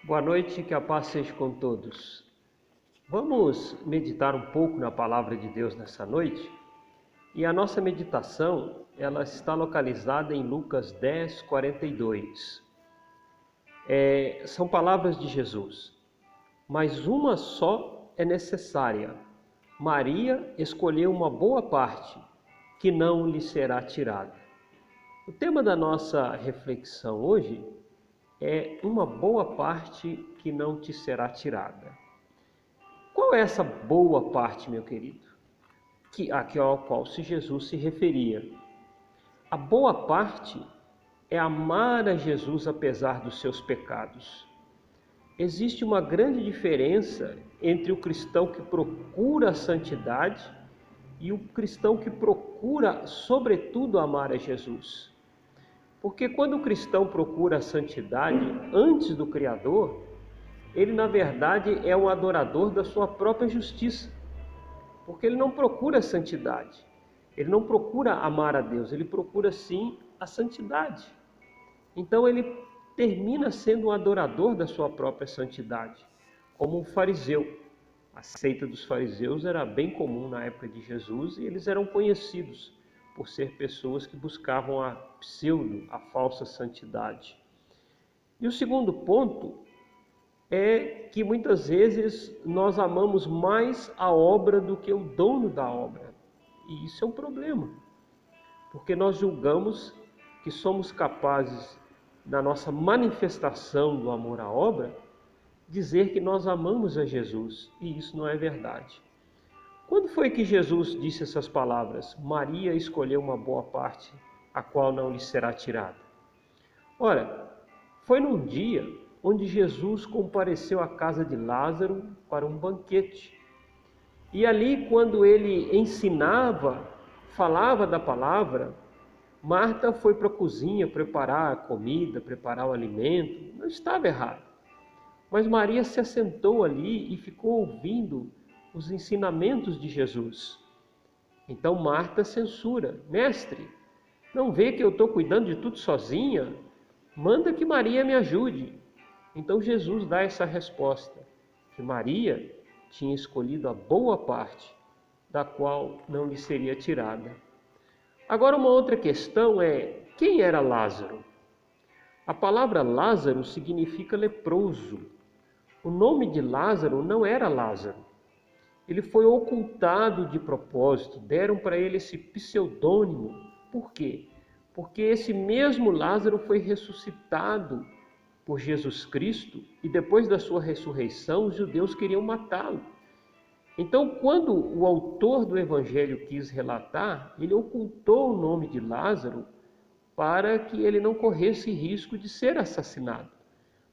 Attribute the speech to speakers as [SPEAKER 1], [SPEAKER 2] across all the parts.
[SPEAKER 1] Boa noite, que a paz seja com todos. Vamos meditar um pouco na palavra de Deus nessa noite? E a nossa meditação, ela está localizada em Lucas 10, 42. São palavras de Jesus, mas uma só é necessária. Maria escolheu uma boa parte, que não lhe será tirada. O tema da nossa reflexão hoje é uma boa parte que não te será tirada. Qual é essa boa parte, meu querido? Ao qual Jesus se referia. A boa parte é amar a Jesus apesar dos seus pecados. Existe uma grande diferença entre o cristão que procura a santidade e o cristão que procura, sobretudo, amar a Jesus. Porque quando o cristão procura a santidade antes do Criador, ele na verdade é um adorador da sua própria justiça. Porque ele não procura a santidade, ele não procura amar a Deus, ele procura sim a santidade. Então ele termina sendo um adorador da sua própria santidade, como um fariseu. A seita dos fariseus era bem comum na época de Jesus e eles eram conhecidos por ser pessoas que buscavam a falsa santidade. E o segundo ponto é que muitas vezes nós amamos mais a obra do que o dono da obra. E isso é um problema, porque nós julgamos que somos capazes, na nossa manifestação do amor à obra, dizer que nós amamos a Jesus, e isso não é verdade. Quando foi que Jesus disse essas palavras? Maria escolheu uma boa parte, a qual não lhe será tirada. Ora, foi num dia onde Jesus compareceu à casa de Lázaro para um banquete. E ali, quando ele ensinava, falava da palavra, Marta foi para a cozinha preparar a comida, preparar o alimento. Não estava errado. Mas Maria se assentou ali e ficou ouvindo os ensinamentos de Jesus. Então Marta censura: mestre, não vê que eu estou cuidando de tudo sozinha? Manda que Maria me ajude. Então Jesus dá essa resposta, que Maria tinha escolhido a boa parte, da qual não lhe seria tirada. Agora uma outra questão é, quem era Lázaro? A palavra Lázaro significa leproso. O nome de Lázaro não era Lázaro. Ele foi ocultado de propósito, deram para ele esse pseudônimo. Por quê? Porque esse mesmo Lázaro foi ressuscitado por Jesus Cristo e depois da sua ressurreição os judeus queriam matá-lo. Então, quando o autor do Evangelho quis relatar, ele ocultou o nome de Lázaro para que ele não corresse risco de ser assassinado.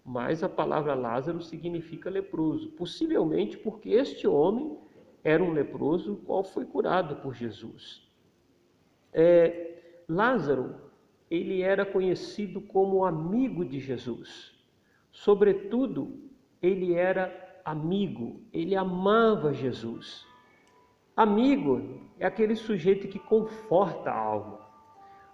[SPEAKER 1] Mas a palavra Lázaro significa leproso, possivelmente porque este homem era um leproso, o qual foi curado por Jesus. Lázaro, ele era conhecido como amigo de Jesus. Sobretudo, ele era amigo, ele amava Jesus. Amigo é aquele sujeito que conforta a alma.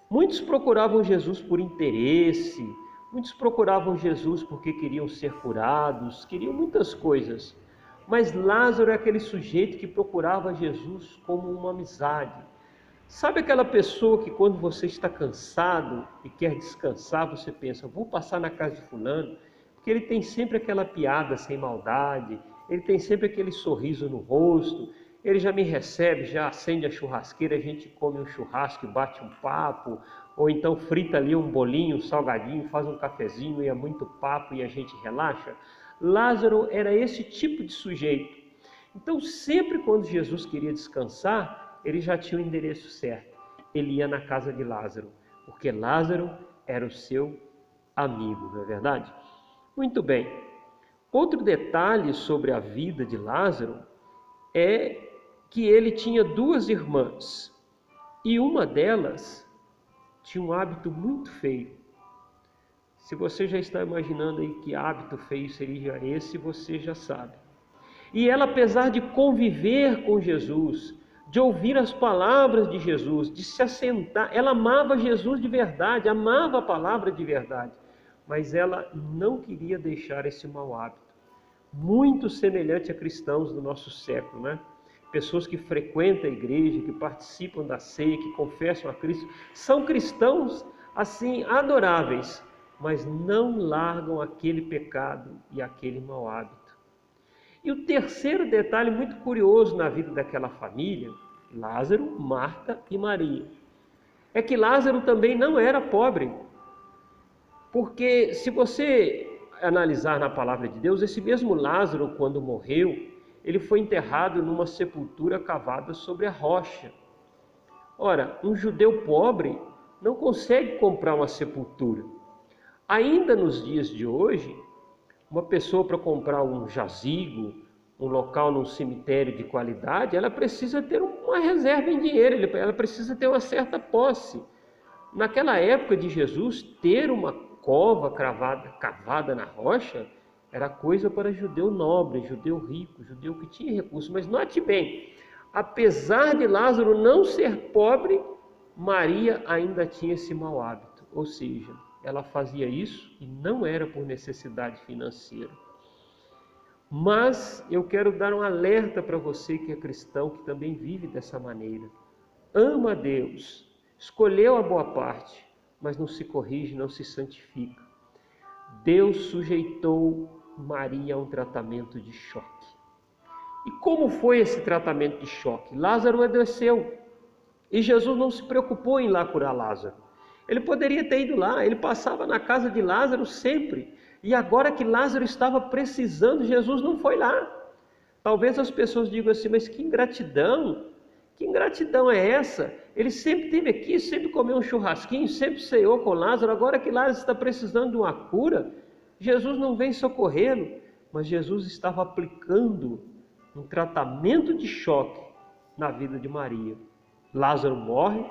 [SPEAKER 1] Muitos procuravam Jesus por interesse, muitos procuravam Jesus porque queriam ser curados, queriam muitas coisas. Mas Lázaro é aquele sujeito que procurava Jesus como uma amizade. Sabe aquela pessoa que quando você está cansado e quer descansar, você pensa, vou passar na casa de fulano, porque ele tem sempre aquela piada sem maldade, ele tem sempre aquele sorriso no rosto, ele já me recebe, já acende a churrasqueira, a gente come um churrasco e bate um papo, ou então frita ali um bolinho, um salgadinho, faz um cafezinho e é muito papo e a gente relaxa. Lázaro era esse tipo de sujeito. Então sempre quando Jesus queria descansar, ele já tinha o endereço certo. Ele ia na casa de Lázaro, porque Lázaro era o seu amigo, não é verdade? Muito bem. Outro detalhe sobre a vida de Lázaro é que ele tinha duas irmãs e uma delas tinha um hábito muito feio. Se você já está imaginando aí que hábito feio seria esse, você já sabe. E ela, apesar de conviver com Jesus, de ouvir as palavras de Jesus, de se assentar, ela amava Jesus de verdade, amava a palavra de verdade. mas ela não queria deixar esse mau hábito. Muito semelhante a cristãos do nosso século, né? Pessoas que frequentam a igreja, que participam da ceia, que confessam a Cristo, são cristãos assim adoráveis, mas não largam aquele pecado e aquele mau hábito. E o terceiro detalhe muito curioso na vida daquela família, Lázaro, Marta e Maria, é que Lázaro também não era pobre. Porque se você analisar na palavra de Deus, esse mesmo Lázaro, quando morreu, ele foi enterrado numa sepultura cavada sobre a rocha. Ora, um judeu pobre não consegue comprar uma sepultura. Ainda nos dias de hoje, uma pessoa para comprar um jazigo, um local num cemitério de qualidade, ela precisa ter uma reserva em dinheiro, ela precisa ter uma certa posse. Naquela época de Jesus, ter uma cova cavada na rocha era coisa para judeu nobre, judeu rico, judeu que tinha recursos. Mas note bem, apesar de Lázaro não ser pobre, Maria ainda tinha esse mau hábito, ou seja, ela fazia isso e não era por necessidade financeira. Mas eu quero dar um alerta para você que é cristão, que também vive dessa maneira. Ama a Deus, escolheu a boa parte, mas não se corrige, não se santifica. Deus sujeitou Maria a um tratamento de choque. E como foi esse tratamento de choque? Lázaro adoeceu e Jesus não se preocupou em ir lá curar Lázaro. Ele poderia ter ido lá, ele passava na casa de Lázaro sempre. E agora que Lázaro estava precisando, Jesus não foi lá. Talvez as pessoas digam assim, mas que ingratidão! Que ingratidão é essa? Ele sempre esteve aqui, sempre comeu um churrasquinho, sempre ceou com Lázaro. Agora que Lázaro está precisando de uma cura, Jesus não vem socorrê-lo. Mas Jesus estava aplicando um tratamento de choque na vida de Maria. Lázaro morre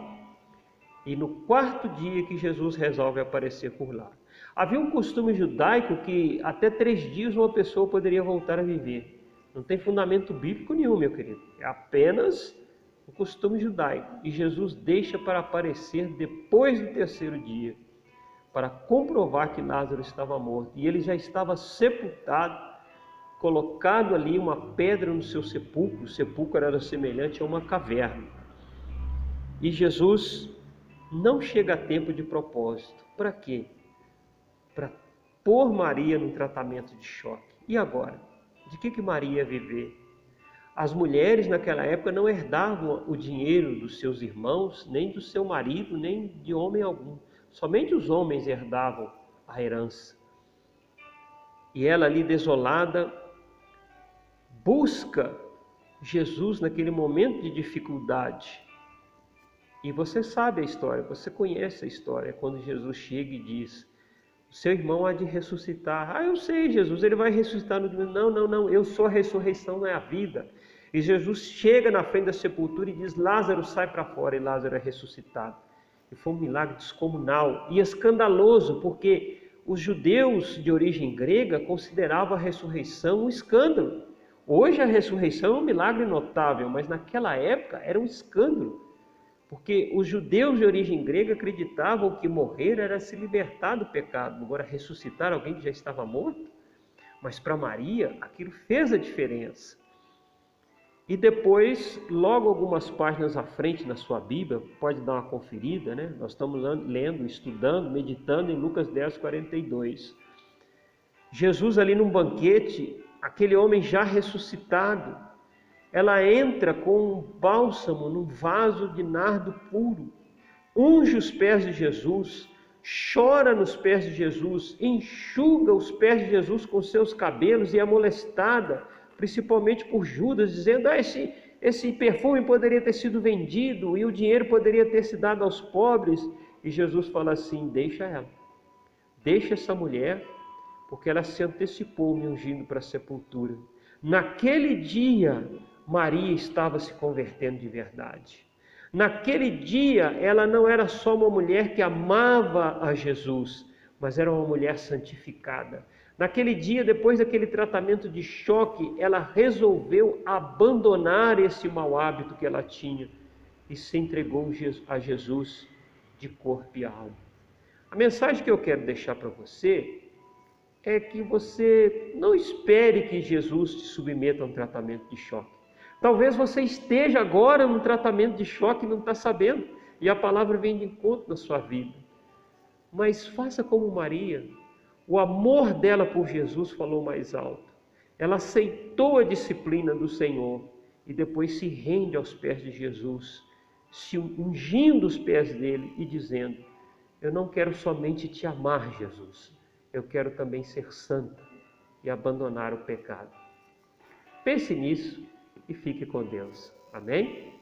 [SPEAKER 1] e no quarto dia que Jesus resolve aparecer por lá. Havia um costume judaico que até 3 dias uma pessoa poderia voltar a viver. Não tem fundamento bíblico nenhum, meu querido. É apenas o costume judaico. E Jesus deixa para aparecer depois do 3º dia, para comprovar que Lázaro estava morto. E ele já estava sepultado, colocado ali uma pedra no seu sepulcro. O sepulcro era semelhante a uma caverna. E Jesus não chega a tempo de propósito. Para quê? Para pôr Maria num tratamento de choque. E agora? De que Maria ia viver? As mulheres naquela época não herdavam o dinheiro dos seus irmãos, nem do seu marido, nem de homem algum. Somente os homens herdavam a herança. E ela ali desolada, busca Jesus naquele momento de dificuldade. E você sabe a história, você conhece a história, quando Jesus chega e diz, o seu irmão há de ressuscitar. Ah, eu sei, Jesus, ele vai ressuscitar no domingo. Não, eu sou a ressurreição, não é a vida. E Jesus chega na frente da sepultura e diz, Lázaro, sai para fora, e Lázaro é ressuscitado. E foi um milagre descomunal e escandaloso, porque os judeus de origem grega consideravam a ressurreição um escândalo. Hoje a ressurreição é um milagre notável, mas naquela época era um escândalo. Porque os judeus de origem grega acreditavam que morrer era se libertar do pecado. Agora, ressuscitar alguém que já estava morto? Mas para Maria, aquilo fez a diferença. E depois, logo algumas páginas à frente na sua Bíblia, pode dar uma conferida, né? Nós estamos lendo, estudando, meditando em Lucas 10, 42. Jesus ali num banquete, aquele homem já ressuscitado, ela entra com um bálsamo num vaso de nardo puro, unge os pés de Jesus, chora nos pés de Jesus, enxuga os pés de Jesus com seus cabelos e é molestada, principalmente por Judas, dizendo, esse perfume poderia ter sido vendido e o dinheiro poderia ter sido dado aos pobres. E Jesus fala assim, deixa ela, deixa essa mulher, porque ela se antecipou me ungindo para a sepultura. Naquele dia, Maria estava se convertendo de verdade. Naquele dia, ela não era só uma mulher que amava a Jesus, mas era uma mulher santificada. Naquele dia, depois daquele tratamento de choque, ela resolveu abandonar esse mau hábito que ela tinha e se entregou a Jesus de corpo e alma. A mensagem que eu quero deixar para você é que você não espere que Jesus te submeta a um tratamento de choque. Talvez você esteja agora num tratamento de choque e não está sabendo, e a palavra vem de encontro na sua vida. Mas faça como Maria. O amor dela por Jesus falou mais alto. Ela aceitou a disciplina do Senhor e depois se rende aos pés de Jesus, se ungindo os pés dele e dizendo: eu não quero somente te amar, Jesus, eu quero também ser santa e abandonar o pecado. Pense nisso e fique com Deus. Amém?